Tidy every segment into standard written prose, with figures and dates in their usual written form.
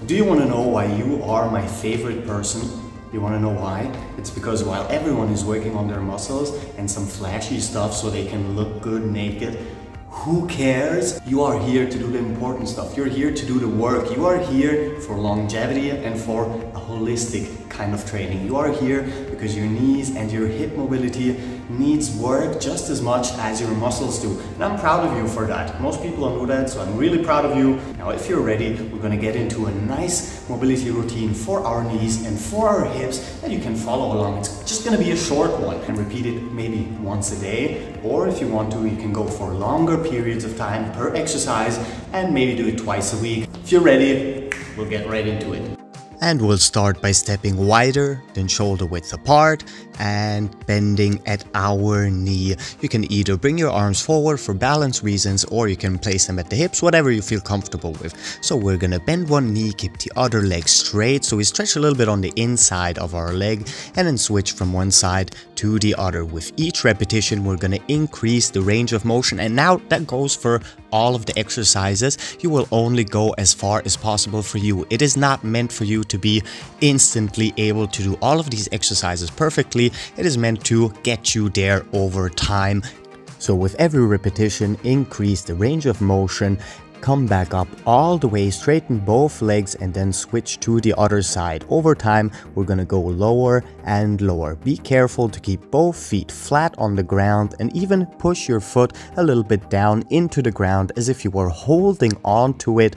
Do you want to know why you are my favorite person? You want to know why? It's because while everyone is working on their muscles and some flashy stuff so they can look good naked, who cares? You are here to do the important stuff. You're here to do the work. You are here for longevity and for a holistic kind of training. You are here because your knees and your hip mobility needs work just as much as your muscles do. And I'm proud of you for that. Most people don't know that, so I'm really proud of you. Now, if you're ready, we're going to get into a nice mobility routine for our knees and for our hips that you can follow along. It's just going to be a short one and repeat it maybe once a day, or if you want to, you can go for longer periods of time per exercise and maybe do it twice a week. If you're ready, we'll get right into it. And we'll start by stepping wider than shoulder width apart and bending at our knee. You can either bring your arms forward for balance reasons, or you can place them at the hips, whatever you feel comfortable with. So we're gonna bend one knee, keep the other leg straight, so we stretch a little bit on the inside of our leg and then switch from one side to the other. With each repetition, we're gonna increase the range of motion, and now that goes for all of the exercises. You will only go as far as possible for you. It is not meant for you to be instantly able to do all of these exercises perfectly. It is meant to get you there over time. So with every repetition, increase the range of motion, come back up all the way, straighten both legs, and then switch to the other side. Over time, we're gonna go lower and lower. Be careful to keep both feet flat on the ground and even push your foot a little bit down into the ground as if you were holding on to it,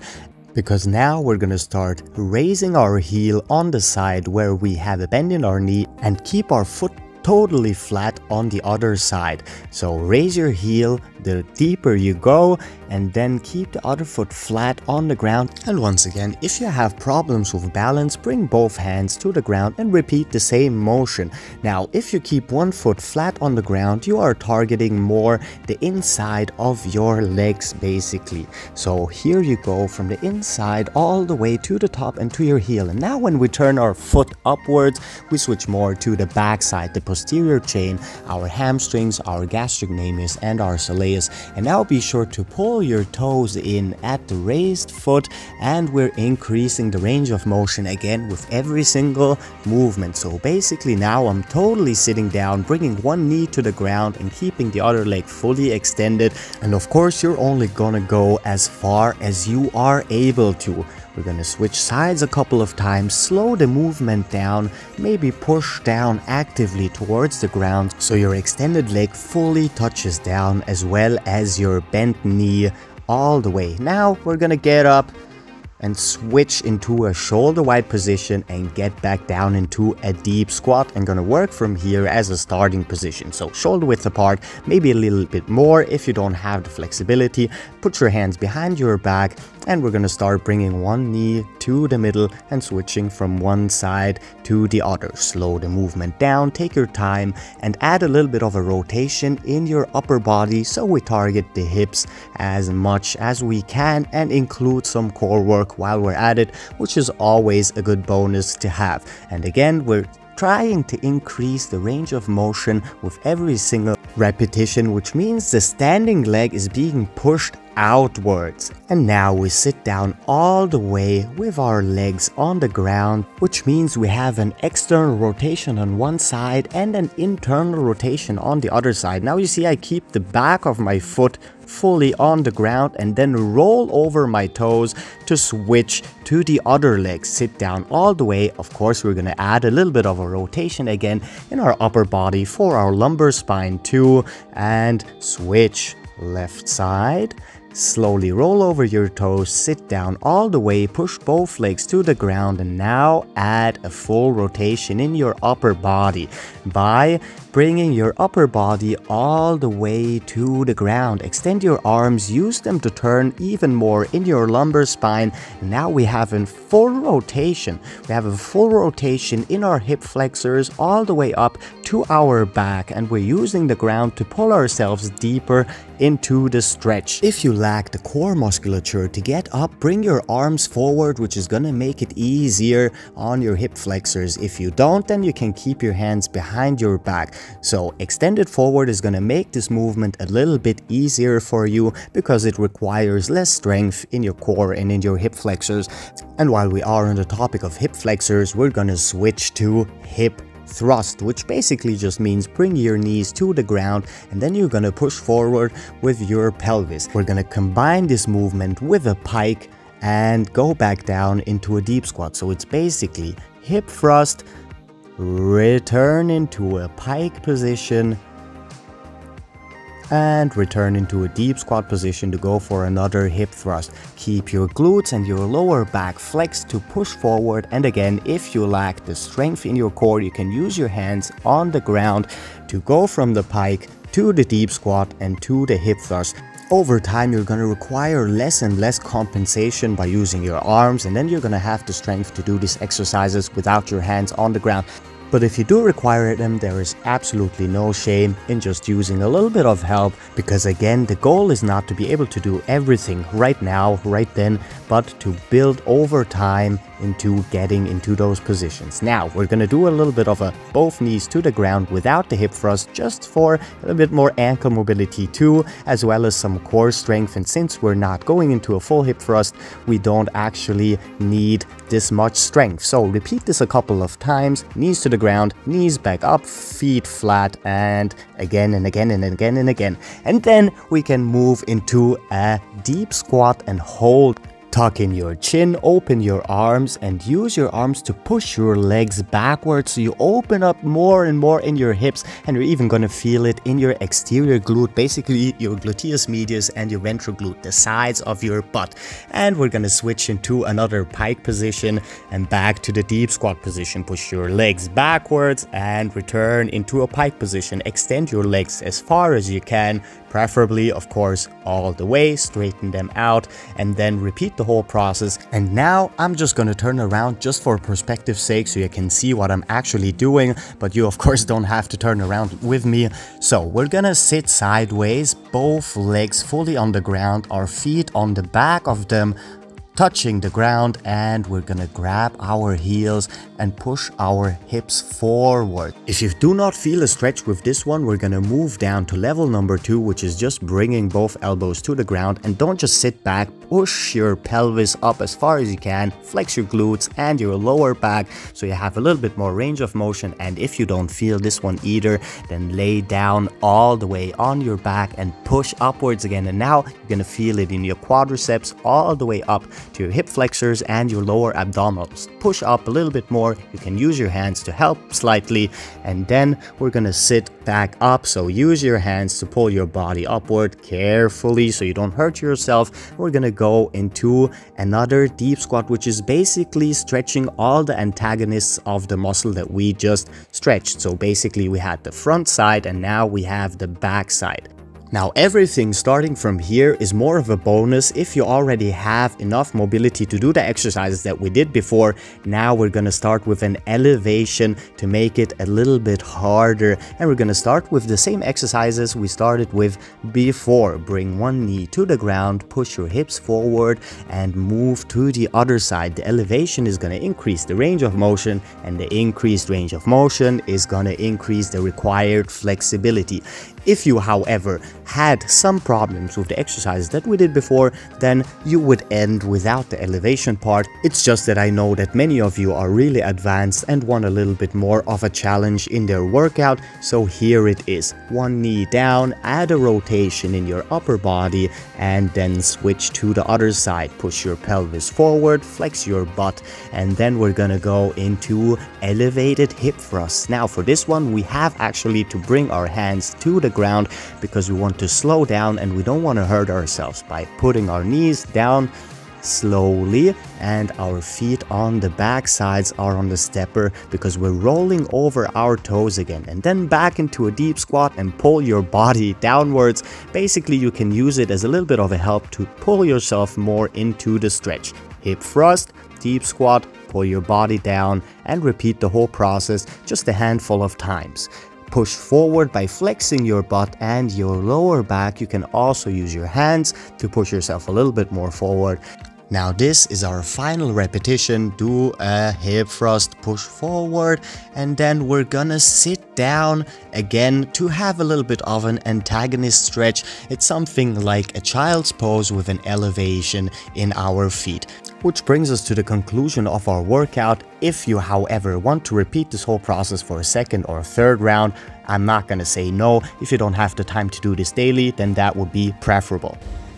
because now we're gonna start raising our heel on the side where we have a bend in our knee and keep our foot totally flat on the other side. So raise your heel the deeper you go, and then keep the other foot flat on the ground. And once again, if you have problems with balance, bring both hands to the ground and repeat the same motion. Now, if you keep one foot flat on the ground, you are targeting more the inside of your legs basically. So here you go from the inside all the way to the top and to your heel. And now when we turn our foot upwards, we switch more to the back side, the posterior chain, our hamstrings, our gastrocnemius, and our soleus. And now be sure to pull your toes in at the raised foot, and we're increasing the range of motion again with every single movement. So basically now I'm totally sitting down, bringing one knee to the ground and keeping the other leg fully extended. And of course, you're only gonna go as far as you are able to. We're gonna switch sides a couple of times, slow the movement down, maybe push down actively towards the ground so your extended leg fully touches down, as well as your bent knee all the way. Now we're gonna get up and switch into a shoulder wide position and get back down into a deep squat. I'm gonna work from here as a starting position. So shoulder width apart, maybe a little bit more if you don't have the flexibility. Put your hands behind your back, and we're gonna start bringing one knee to the middle and switching from one side to the other. Slow the movement down, take your time, and add a little bit of a rotation in your upper body so we target the hips as much as we can and include some core work while we're at it, which is always a good bonus to have. And again, we're trying to increase the range of motion with every single repetition, which means the standing leg is being pushed outwards. And now we sit down all the way with our legs on the ground, which means we have an external rotation on one side and an internal rotation on the other side. Now you see I keep the back of my foot fully on the ground and then roll over my toes to switch to the other leg. Sit down all the way. Of course, we're gonna add a little bit of a rotation again in our upper body for our lumbar spine too, and switch left side. Slowly roll over your toes, sit down all the way, push both legs to the ground, and now add a full rotation in your upper body by bringing your upper body all the way to the ground. Extend your arms, use them to turn even more in your lumbar spine. Now we have a full rotation. We have a full rotation in our hip flexors all the way up to our back, and we're using the ground to pull ourselves deeper into the stretch. If you lack the core musculature to get up, bring your arms forward, which is gonna make it easier on your hip flexors. If you don't, then you can keep your hands behind your back. So extended forward is gonna make this movement a little bit easier for you because it requires less strength in your core and in your hip flexors. And while we are on the topic of hip flexors, we're gonna switch to hip thrust, which basically just means bring your knees to the ground and then you're gonna push forward with your pelvis. We're gonna combine this movement with a pike and go back down into a deep squat. So it's basically hip thrust, return into a pike position, and return into a deep squat position to go for another hip thrust. Keep your glutes and your lower back flexed to push forward, and again, if you lack the strength in your core, you can use your hands on the ground to go from the pike to the deep squat and to the hip thrust. Over time, you're going to require less and less compensation by using your arms, and then you're going to have the strength to do these exercises without your hands on the ground. But if you do require them, there is absolutely no shame in just using a little bit of help, because again, the goal is not to be able to do everything right now, right then, but to build over time into getting into those positions. Now, we're going to do a little bit of a both knees to the ground without the hip thrust, just for a little bit more ankle mobility too, as well as some core strength. And since we're not going into a full hip thrust, we don't actually need this much strength. So repeat this a couple of times, knees to the ground, knees back up, feet flat, and again and again and again and again. And then we can move into a deep squat and hold. Tuck in your chin, open your arms, and use your arms to push your legs backwards so you open up more and more in your hips, and you're even going to feel it in your exterior glute, basically your gluteus medius and your ventral glute, the sides of your butt. And we're going to switch into another pike position and back to the deep squat position. Push your legs backwards and return into a pike position. Extend your legs as far as you can, preferably, of course, all the way, straighten them out, and then repeat the whole process. And now I'm just gonna turn around just for perspective's sake so you can see what I'm actually doing, but you of course don't have to turn around with me. So we're gonna sit sideways, both legs fully on the ground, our feet on the back of them, touching the ground, and we're gonna grab our heels and push our hips forward. If you do not feel a stretch with this one, we're gonna move down to level number 2, which is just bringing both elbows to the ground. And don't just sit back, push your pelvis up as far as you can, flex your glutes and your lower back so you have a little bit more range of motion. And if you don't feel this one either, then lay down all the way on your back and push upwards again. And now you're gonna feel it in your quadriceps all the way up to your hip flexors and your lower abdominals. Push up a little bit more. You can use your hands to help slightly, and then we're gonna sit back up. So use your hands to pull your body upward carefully so you don't hurt yourself. We're gonna go into another deep squat, which is basically stretching all the antagonists of the muscle that we just stretched. So basically we had the front side and now we have the back side. Now everything starting from here is more of a bonus if you already have enough mobility to do the exercises that we did before. Now we're gonna start with an elevation to make it a little bit harder, and we're gonna start with the same exercises we started with before. Bring one knee to the ground, push your hips forward and move to the other side. The elevation is gonna increase the range of motion, and the increased range of motion is gonna increase the required flexibility. If you, however, had some problems with the exercises that we did before, then you would end without the elevation part. It's just that I know that many of you are really advanced and want a little bit more of a challenge in their workout, so here it is. One knee down, add a rotation in your upper body, and then switch to the other side. Push your pelvis forward, flex your butt, and then we're gonna go into elevated hip thrusts. Now for this one, we have actually to bring our hands to the ground because we want to slow down and we don't want to hurt ourselves by putting our knees down slowly, and our feet on the back sides are on the stepper because we're rolling over our toes again, and then back into a deep squat and pull your body downwards. Basically you can use it as a little bit of a help to pull yourself more into the stretch. Hip thrust, deep squat, pull your body down, and repeat the whole process just a handful of times. push forward by flexing your butt and your lower back. You can also use your hands to push yourself a little bit more forward. Now this is our final repetition. Do a hip thrust, push forward, and then we're gonna sit down again to have a little bit of an antagonist stretch. It's something like a child's pose with an elevation in our feet. Which brings us to the conclusion of our workout. If you, however, want to repeat this whole process for a second or a third round, I'm not gonna say no. If you don't have the time to do this daily, then that would be preferable.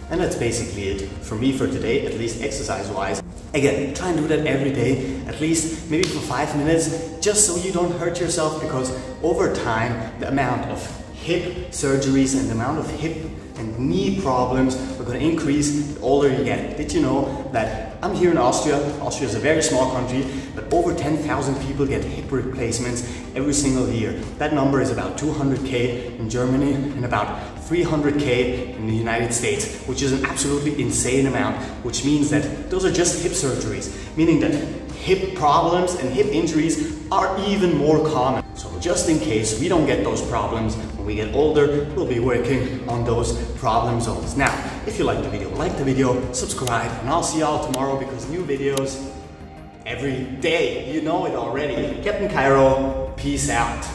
And that's basically it for me for today, at least exercise-wise. Again, try and do that every day, at least maybe for 5 minutes, just so you don't hurt yourself, because over time, the amount of hip surgeries and the amount of hip and knee problems are going to increase the older you get. Did you know that I'm here in Austria? Austria is a very small country, but over 10,000 people get hip replacements every single year. That number is about 200k in Germany and about 300k in the United States, which is an absolutely insane amount, which means that those are just hip surgeries, meaning that hip problems and hip injuries are even more common. So just in case we don't get those problems when we get older, we'll be working on those problem zones. Now, if you like the video, subscribe, and I'll see y'all tomorrow, because new videos every day. You know it already. Captain Cairo, peace out.